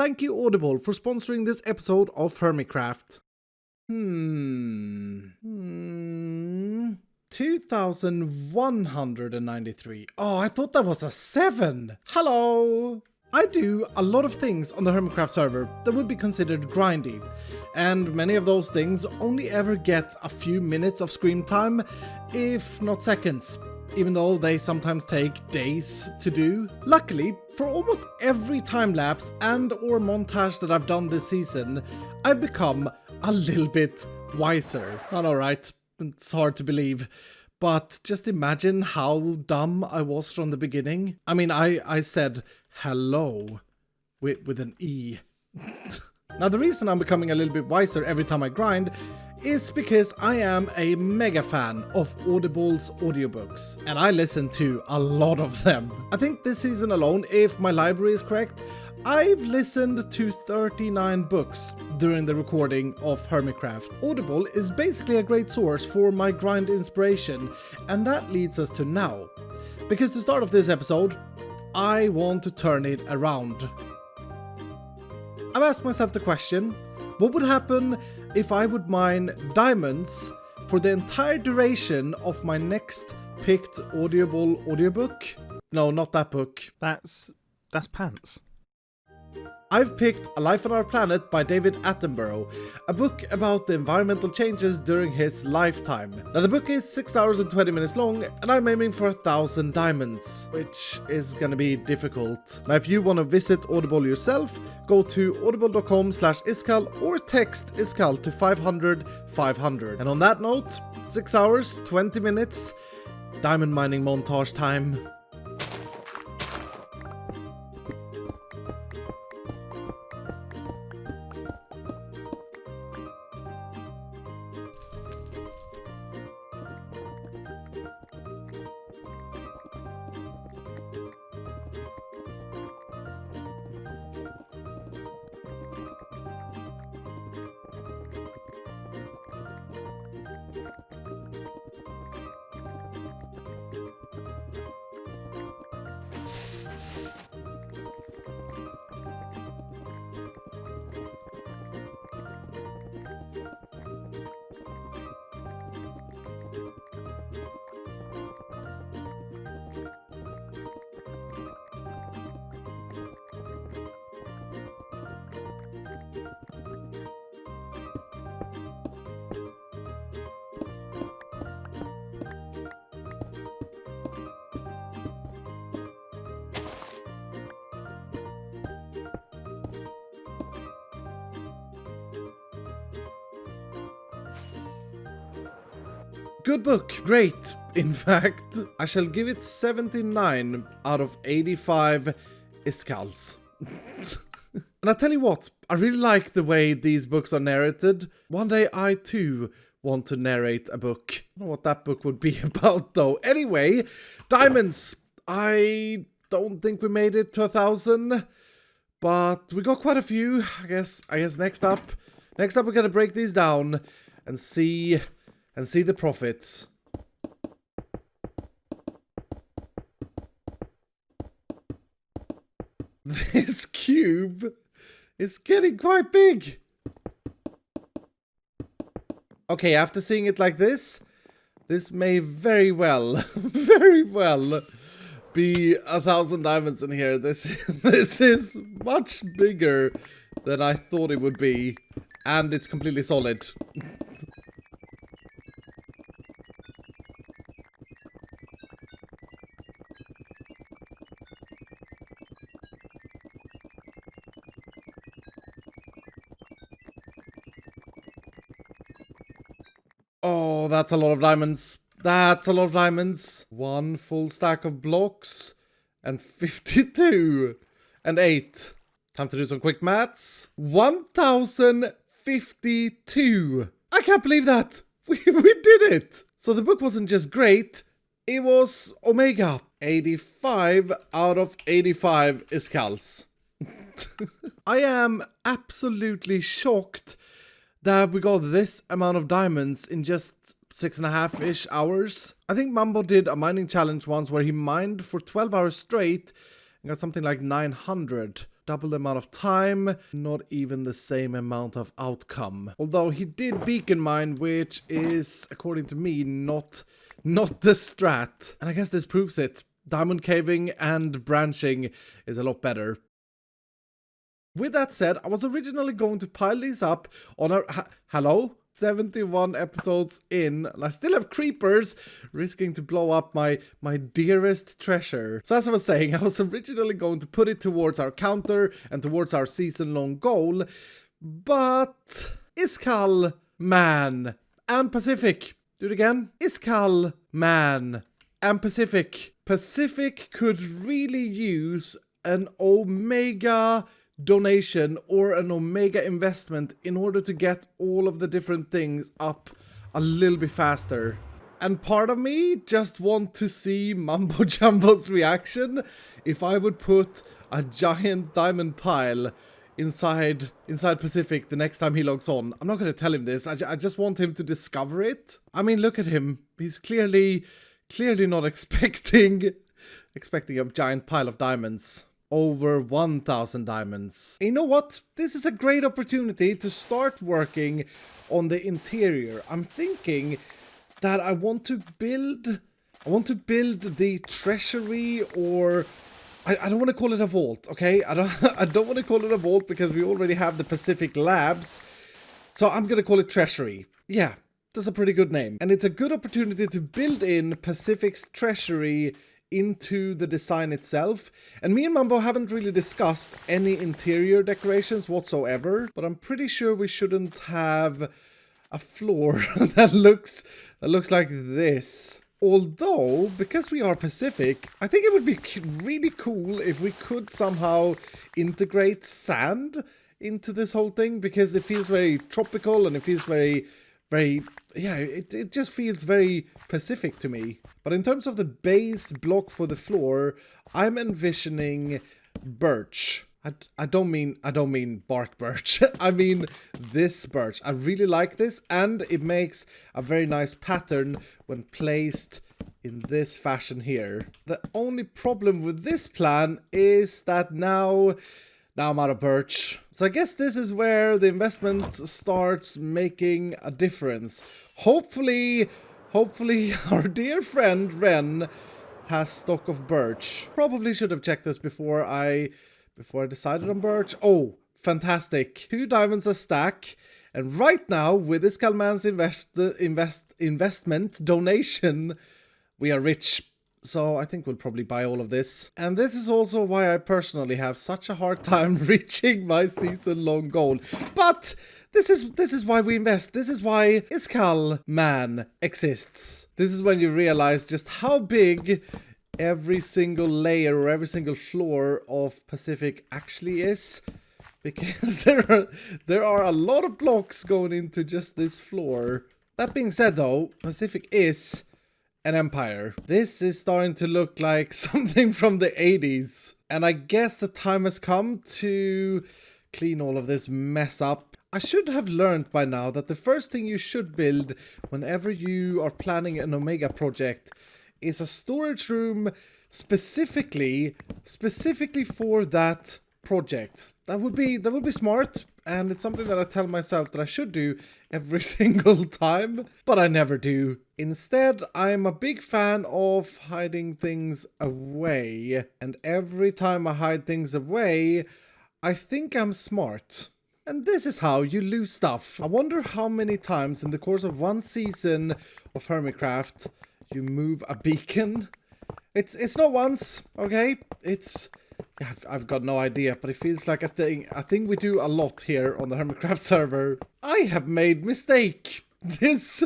Thank you Audible for sponsoring this episode of Hermitcraft. 2,193. Oh, I thought that was a 7. Hello! I do a lot of things on the Hermitcraft server that would be considered grindy, and many of those things only ever get a few minutes of screen time, if not seconds, even though they sometimes take days to do. Luckily, for almost every time-lapse and or montage that I've done this season, I've become a little bit wiser. I know, right? It's hard to believe. But just imagine how dumb I was from the beginning. I mean, I said hello with an E. Now, the reason I'm becoming a little bit wiser every time I grind is because I am a mega fan of Audible's audiobooks, and I listen to a lot of them. I think this season alone, if my library is correct, I've listened to 39 books during the recording of Hermitcraft. Audible is basically a great source for my grind inspiration, and that leads us to now. Because to start off this episode, I want to turn it around. I've asked myself the question, what would happen if I would mine diamonds for the entire duration of my next picked Audible audiobook? No, not that book. That's pants. I've picked A Life on Our Planet by David Attenborough, a book about the environmental changes during his lifetime. Now the book is 6 hours and 20 minutes long, and I'm aiming for 1,000 diamonds, which is gonna be difficult. Now if you want to visit Audible yourself, go to audible.com/iskall or text iskall to 500 500. And on that note, 6 hours, 20 minutes, diamond mining montage time. Good book, great. In fact, I shall give it 79 out of 85 iskalls. And I tell you what, I really like the way these books are narrated. One day I too want to narrate a book. I don't know what that book would be about though. Anyway, diamonds. I don't think we made it to 1,000, but we got quite a few. I guess next up we gotta break these down and see the profits. This cube is getting quite big. Okay, after seeing it like this may very well be 1,000 diamonds in here. This is much bigger than I thought it would be, and it's completely solid. Oh, that's a lot of diamonds. That's a lot of diamonds. 1 full stack of blocks. And 52. And 8. Time to do some quick maths. 1,052. I can't believe that. We did it. So the book wasn't just great. It was Omega. 85 out of 85 iskalls. I am absolutely shocked that we got this amount of diamonds in just 6.5-ish hours. I think Mambo did a mining challenge once where he mined for 12 hours straight and got something like 900. double the amount of time, not even the same amount of outcome. Although he did beacon mine, which is, according to me, not the strat. And I guess this proves it. Diamond caving and branching is a lot better. With that said, I was originally going to pile these up on our... Hello? 71 episodes in, and I still have creepers risking to blow up my dearest treasure. So as I was saying, I was originally going to put it towards our counter and towards our season-long goal, but ISKALLMAN and Pacific. Do it again. ISKALLMAN and Pacific. Pacific could really use an Omega donation or an Omega investment in order to get all of the different things up a little bit faster. And part of me just want to see Mambo Jumbo's reaction if I would put a giant diamond pile inside Pacific the next time he logs on. I'm not going to tell him this. I just want him to discover it. I mean, look at him. He's clearly not expecting a giant pile of diamonds. Over 1,000 diamonds. You know what? This is a great opportunity to start working on the interior. I'm thinking that I want to build the treasury, or I don't want to call it a vault, okay? I don't want to call it a vault because we already have the Pacific Labs. So I'm going to call it treasury. Yeah, that's a pretty good name. And it's a good opportunity to build in Pacific's treasury into the design itself. And me and Mambo haven't really discussed any interior decorations whatsoever, but I'm pretty sure we shouldn't have a floor that looks like this. Although, because we are Pacific, I think it would be really cool if we could somehow integrate sand into this whole thing, because it feels very tropical and it feels very, yeah, it just feels very Pacific to me. But in terms of the base block for the floor, I'm envisioning birch. I don't mean bark birch. I mean this birch. I really like this, and it makes a very nice pattern when placed in this fashion here. The only problem with this plan is that now I'm out of birch. So I guess this is where the investment starts making a difference. Hopefully our dear friend Ren has stock of birch. Probably should have checked this before I decided on birch. Oh, fantastic. 2 diamonds a stack. And right now, with ISKALLMAN'S investment donation, we are rich. So I think we'll probably buy all of this. And this is also why I personally have such a hard time reaching my season-long goal. But this is why we invest. This is why ISKALLMAN exists. This is when you realize just how big every single layer or every single floor of Pacific actually is. Because there are a lot of blocks going into just this floor. That being said though, Pacific is an empire. This is starting to look like something from the 80s. And I guess the time has come to clean all of this mess up. I should have learned by now that the first thing you should build whenever you are planning an Omega project is a storage room specifically for that project. That would be smart, and it's something that I tell myself that I should do every single time, but I never do. Instead, I'm a big fan of hiding things away, and every time I hide things away, I think I'm smart. And this is how you lose stuff. I wonder how many times in the course of one season of Hermitcraft you move a beacon. It's not once, okay? I've got no idea, but it feels like a thing we do a lot here on the Hermitcraft server. I have made mistake. This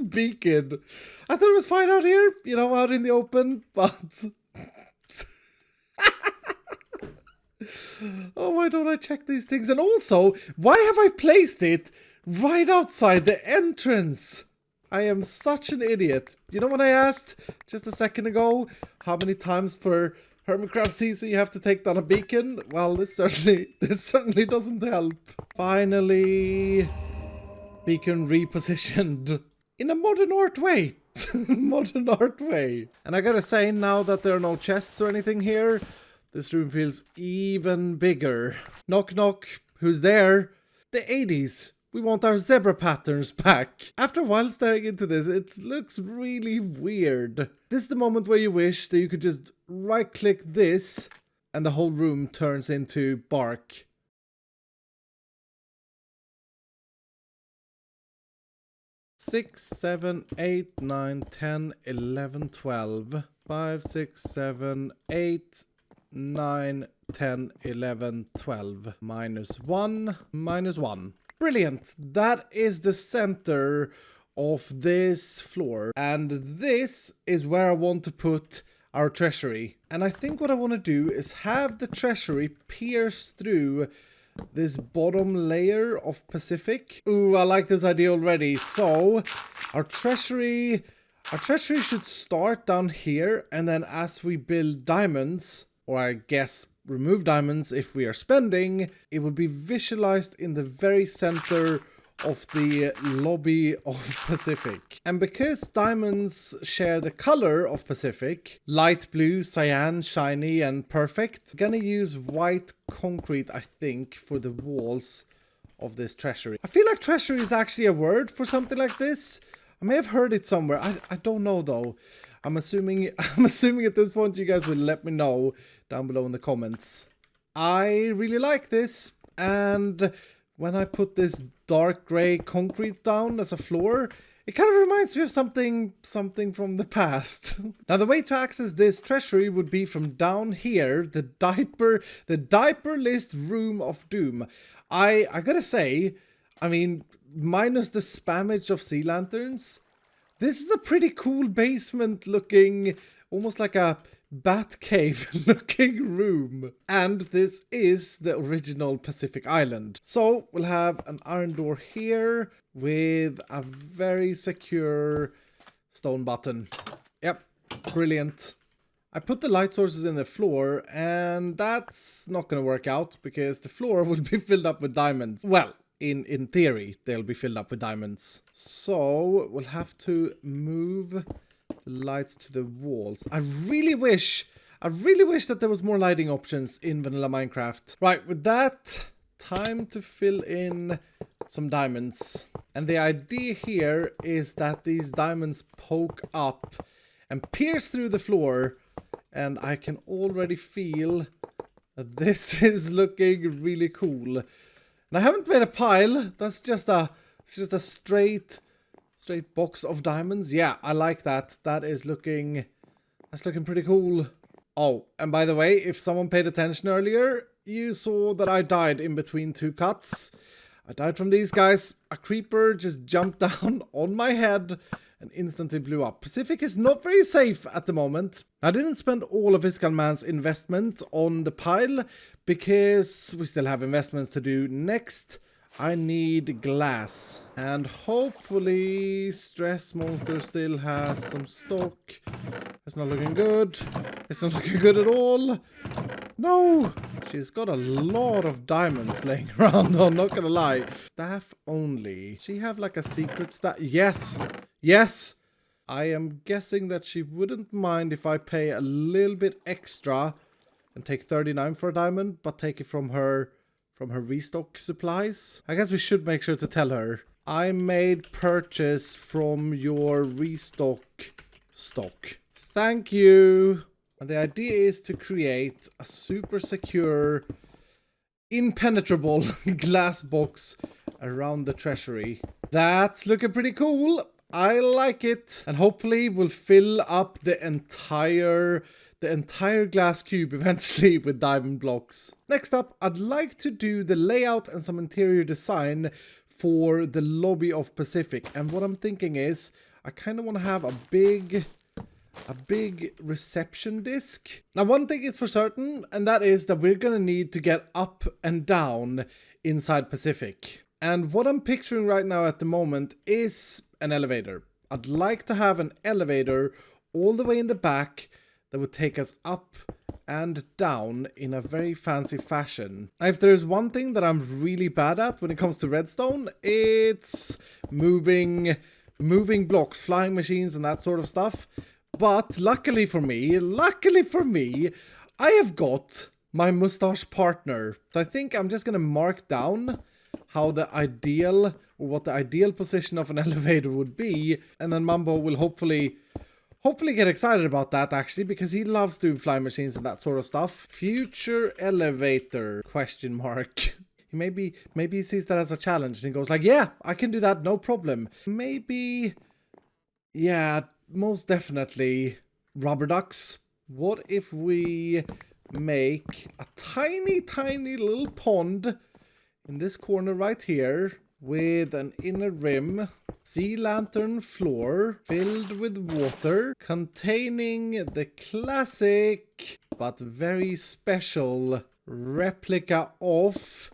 beacon. I thought it was fine out here, you know, out in the open, but oh, why don't I check these things? And also, why have I placed it right outside the entrance? I am such an idiot. You know what I asked just a second ago? How many times per Hermitcraft season you have to take down a beacon? Well, this certainly doesn't help. Finally, beacon repositioned in a modern art way. Modern art way. And I gotta say, now that there are no chests or anything here, This room feels even bigger. Knock, knock. Who's there? The 80s. We want our zebra patterns back. After a while staring into this, it looks really weird. This is the moment where you wish that you could just right-click this and the whole room turns into bark. Six, 7, 8, 9, 10, 11, 12. 5, 6, 7, 8, 9, 10, 11, 12. -1, -1. Brilliant. That is the center of this floor. And this is where I want to put our treasury. And I think what I want to do is have the treasury pierce through this bottom layer of Pacific. Ooh, I like this idea already. So our treasury should start down here, and then as we build diamonds, or I guess remove diamonds if we are spending, it will be visualized in the very center of the lobby of Pacific. And because diamonds share the color of Pacific, light blue, cyan, shiny, and perfect, I'm gonna use white concrete, I think, for the walls of this treasury. I feel like treasury is actually a word for something like this. I may have heard it somewhere. I don't know though. I'm assuming at this point you guys will let me know down below in the comments. I really like this, and when I put this dark gray concrete down as a floor, it kind of reminds me of something from the past. Now the way to access this treasury would be from down here, the diaper list room of doom. I gotta say, I mean, minus the spammage of sea lanterns, this is a pretty cool basement looking, almost like a bat cave looking room. And this is the original Pacific Island. So we'll have an iron door here with a very secure stone button. Yep, brilliant. I put the light sources in the floor, and that's not gonna work out because the floor will be filled up with diamonds. Well, in theory, they'll be filled up with diamonds. So we'll have to move the lights to the walls. I really wish that there was more lighting options in vanilla Minecraft. Right, with that, time to fill in some diamonds. And the idea here is that these diamonds poke up and pierce through the floor, and I can already feel that this is looking really cool. And I haven't made a pile. That's just a straight box of diamonds. Yeah, I like that. That's looking pretty cool. Oh, and by the way, if someone paid attention earlier, you saw that I died in between two cuts. I died from these guys. A creeper just jumped down on my head and instantly blew up. Pacific is not very safe at the moment. I didn't spend all of ISKALLMAN'S investment on the pile because we still have investments to do. Next, I need glass. And hopefully Stress Monster still has some stock. It's not looking good. It's not looking good at all. No! She's got a lot of diamonds laying around though, not gonna lie. Staff only. Does she have like a secret staff? Yes! Yes! I am guessing that she wouldn't mind if I pay a little bit extra and take 39 for a diamond, but take it from her restock supplies. I guess we should make sure to tell her. I made purchase from your restock stock. Thank you. And the idea is to create a super secure, impenetrable glass box around the treasury. That's looking pretty cool. I like it. And hopefully we'll fill up the entire glass cube eventually with diamond blocks. Next up, I'd like to do the layout and some interior design for the lobby of Pacific. And what I'm thinking is, I kind of want to have a big reception disc. Now, one thing is for certain, and that is that we're gonna need to get up and down inside Pacific. And what I'm picturing right now at the moment is an elevator. I'd like to have an elevator all the way in the back that would take us up and down in a very fancy fashion. Now, if there's one thing that I'm really bad at when it comes to redstone, it's moving blocks, flying machines and that sort of stuff. But luckily for me, I have got my mustache partner. So I think I'm just gonna mark down how the ideal, or what the ideal position of an elevator would be. And then Mambo will hopefully get excited about that, actually, because he loves doing flying machines and that sort of stuff. Future elevator, question mark. Maybe he sees that as a challenge and he goes like, yeah, I can do that, no problem. Maybe, yeah, most definitely rubber ducks. What if we make a tiny, tiny little pond in this corner right here with an inner rim, sea lantern floor filled with water, containing the classic but very special replica of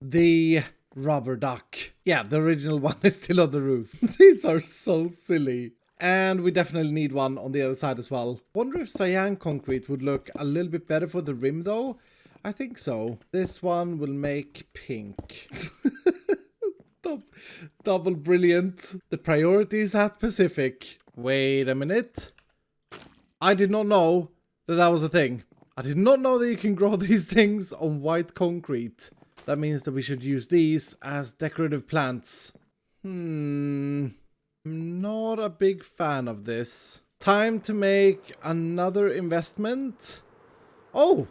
the rubber duck. Yeah, the original one is still on the roof. These are so silly. And we definitely need one on the other side as well. Wonder if cyan concrete would look a little bit better for the rim though. I think so. This one will make pink. Double brilliant. The priorities at Pacific. Wait a minute. I did not know that that was a thing. I did not know that you can grow these things on white concrete. That means that we should use these as decorative plants. I'm not a big fan of this. Time to make another investment. Oh,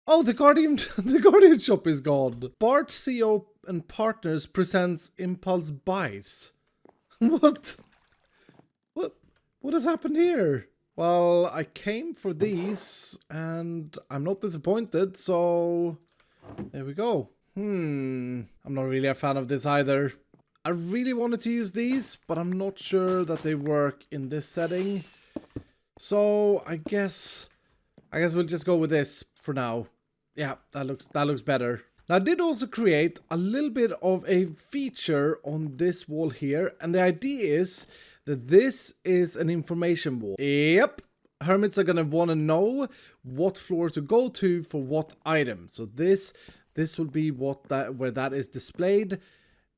the Guardian shop is gone. Bart CO and Partners presents Impulse Buys. What has happened here? Well, I came for these and I'm not disappointed, so there we go. I'm not really a fan of this either. I really wanted to use these, but I'm not sure that they work in this setting. So I guess we'll just go with this for now. Yeah, that looks better. Now I did also create a little bit of a feature on this wall here, and the idea is that this is an information wall. Yep. Hermits are gonna want to know what floor to go to for what item. So this will be where that is displayed.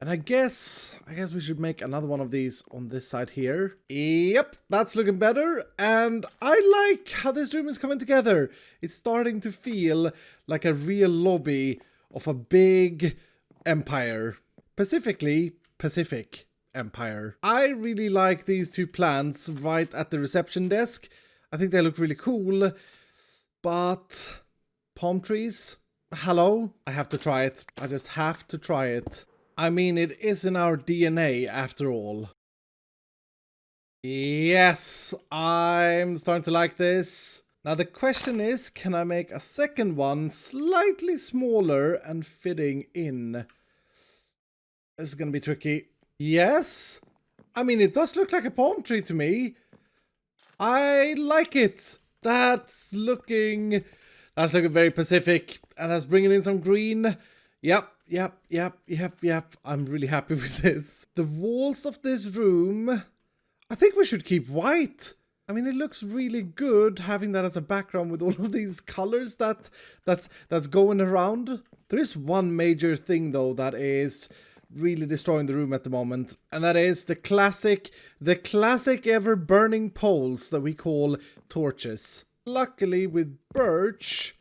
And I guess we should make another one of these on this side here. Yep, that's looking better. And I like how this room is coming together. It's starting to feel like a real lobby of a big empire. Specifically, Pacific Empire. I really like these two plants right at the reception desk. I think they look really cool. But palm trees? Hello? I have to try it. I just have to try it. I mean, it is in our DNA after all. Yes, I'm starting to like this. Now the question is, can I make a second one slightly smaller and fitting in? This is gonna be tricky. Yes. I mean, it does look like a palm tree to me. I like it. That's looking very Pacific, and that's bringing in some green. Yep. I'm really happy with this. The walls of this room, I think we should keep white. I mean, it looks really good having that as a background with all of these colors that's going around. There is one major thing though that is really destroying the room at the moment, and that is the classic ever burning poles that we call torches. Luckily with birch,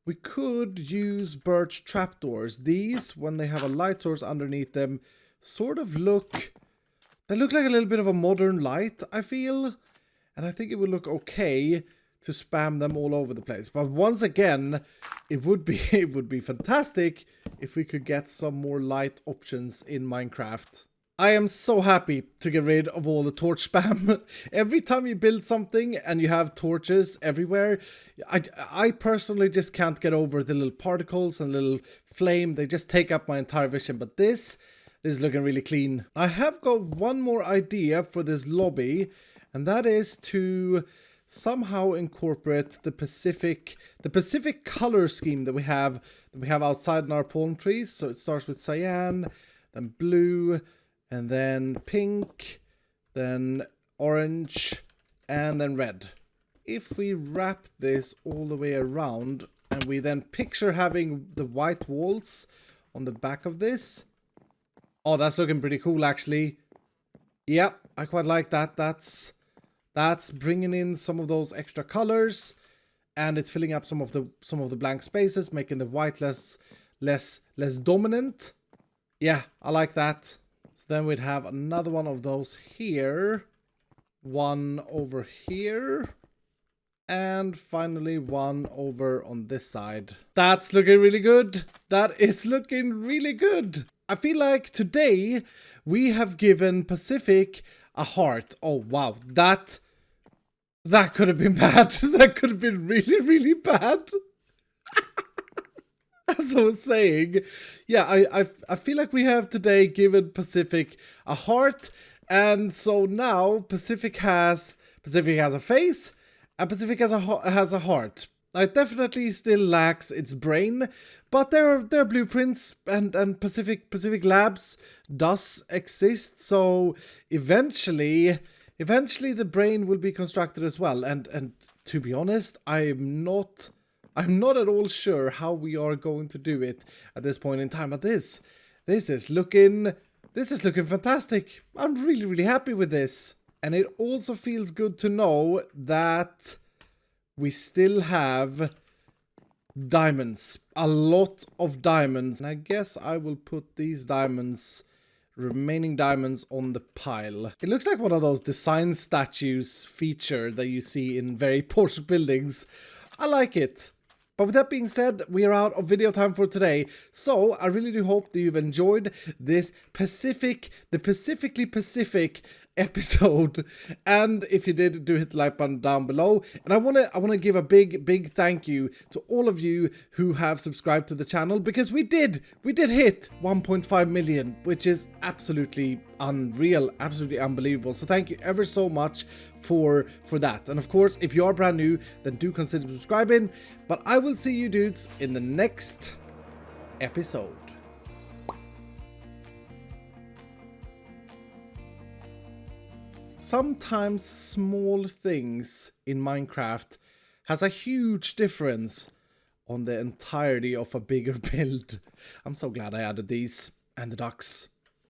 we could use birch trapdoors. These, when they have a light source underneath them, sort of look like a little bit of a modern light, I feel. And I think it would look okay to spam them all over the place. But once again, it would be fantastic if we could get some more light options in Minecraft. I am so happy to get rid of all the torch spam. Every time you build something and you have torches everywhere, I personally just can't get over the little particles and little flame. They just take up my entire vision. But this is looking really clean. I have got one more idea for this lobby, and that is to somehow incorporate the Pacific color scheme that we have outside in our palm trees. So it starts with cyan, then blue, and then pink, then orange, and then red. If we wrap this all the way around, and we then picture having the white walls on the back of this. Oh, that's looking pretty cool, actually. Yep, I quite like that. That's bringing in some of those extra colors. and it's filling up some of the blank spaces, making the white less dominant. Yeah, I like that. So then we'd have another one of those here, one over here, and finally one over on this side. That's looking really good. That is looking really good. I feel like today we have given Pacific a heart. Oh wow, that could have been bad. That could have been really, really bad. As I was saying, yeah, I feel like we have today given Pacific a heart, and so now Pacific has a face, and Pacific has a heart. It definitely still lacks its brain, but there are blueprints, and Pacific Labs does exist. So eventually the brain will be constructed as well. And to be honest, I'm not at all sure how we are going to do it at this point in time. But this is looking fantastic. I'm really, really happy with this. And it also feels good to know that we still have diamonds. A lot of diamonds. And I guess I will put these remaining diamonds on the pile. It looks like one of those design statues feature that you see in very posh buildings. I like it. But with that being said, we are out of video time for today. So I really do hope that you've enjoyed this Pacifically Pacific episode. And if you did, do hit the like button down below. And I wanna give a big thank you to all of you who have subscribed to the channel, because we did hit 1.5 million, which is absolutely unreal, absolutely unbelievable. So thank you ever so much for that. And of course, if you are brand new, then do consider subscribing. But I will see you dudes in the next episode. Sometimes small things in Minecraft has a huge difference on the entirety of a bigger build. I'm so glad I added these and the ducks.